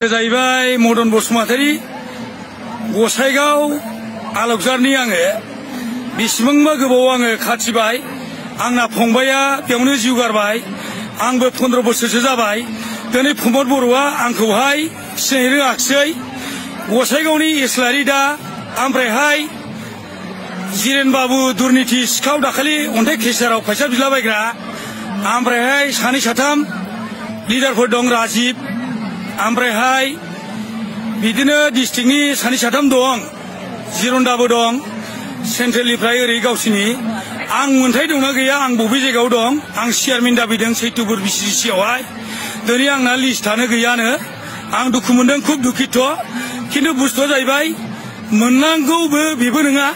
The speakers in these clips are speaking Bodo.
जाहैबाय मदन बसुमतारी गसाइगाव आलकजारनि आङो बेसेबांबा गोबाव आङो खाथिबाय आंना फंबाया बेयावनो जिउ गारबाय आंबो 15 बोसोरसो जाबाय दिनै प्रमद बर'आ आंखौहाय सिनायनो रोङाखिसै गसाइगावनि इस्लारि दा ओमफ्रायहाय जिरेन बाबु दुर्नीति सिखाव दाखालि अन्थाइ केसाराव फैसा बिलाबायग्रा ओमफ्रायहाय सानै साथाम लिडारफोर दं राजिब ओमफ्रायहाय बिदिनो डिस्ट्रिक्टनि सानै साथाम दं जिरन्दाबो दं सेन्ट्रेलनिफ्राय ओरै गावसिनि आं मोन्थाय दंना गैया आं बबे जायगायाव दं आं चेयारमेन दाबिदों सैथुपुर बिसिडिसि आवहाय दिनै आंना लिस्टआनो गैयानो आं दुखु मोनदों खुब दुखित खिन्थु बुस्थुआ जाहैबाय मोननांगौबो बेबो नङा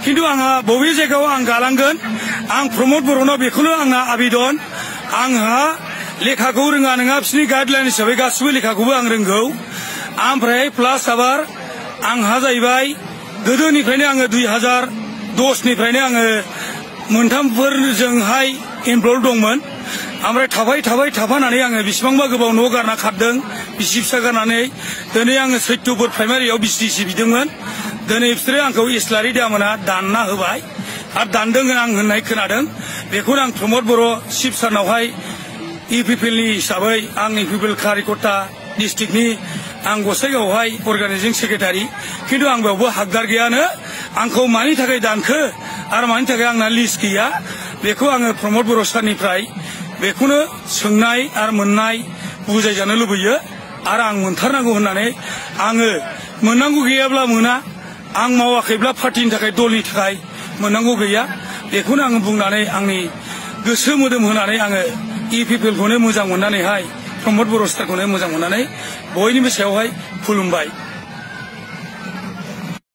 खिन्थु आंहा बबे जायगायाव आं गालांगोन आं प्रमद बर'नाव बेखौनो आंना आवेदन आंहा लेखाखौ रोङा नङा बिसोरनि गाइडलाइन हिसाबै गासिबो लेखाखौबो आं रोंगौ ओमफ्राय प्लास आबार आंहा जाहैबाय गोदोनिफ्रायनो आङो 2010 निफ्रायनो आङो मोनथामफोरजोंहाय इनभल्भ दंमोन ओमफ्राय थाफानानै आङो बेसेबांबा गोबाव न' गारना खारदों बिसि फिसा गारनानै दिनै आङो सैथुपुर प्राइमारियाव बिसिडिसि बिदोंमोन दिनै बिसोरो आंखौ इस्लारि दामोना दानना होबाय आरो दानदों आं होननाय खोनादों बेखौनो आं प्रमद बर' चिफ सारनावहाय इउपिपिएलनि हिसाबै आं इउपिपिएल कारिकर्ता डिस्ट्रिक्टनि आं गसाइगावआवहाय अर्गानाइजिं सेक्रेटारि खिन्थु आं बेयावबो हाकदार गैयानो आंखौ मानि थाखाय दानखो आरो मानि थाखाय आंना लिस्ट गैया बेखौ आङो प्रमद बर' सारनिफ्राय बेखौनो सोंनाय आरो मोननाय बुजायजानो लुबैयो आरो आं मोनथारनांगौ होननानै आङो मोननांगौ गैयाब्ला मोना आं मावाखैब्ला पार्टिनि थाखाय दलनि थाखाय मोननांगौ गैया बेखौनो आङो बुंनानै आंनि गोसो मोदोम होनानै आङो इउपिपिएलखौनो मोजां मोननानैहाय प्रमद बर' सारखौनो मोजां मोननानै बयनिबो सायावहाय खुलुमबाय।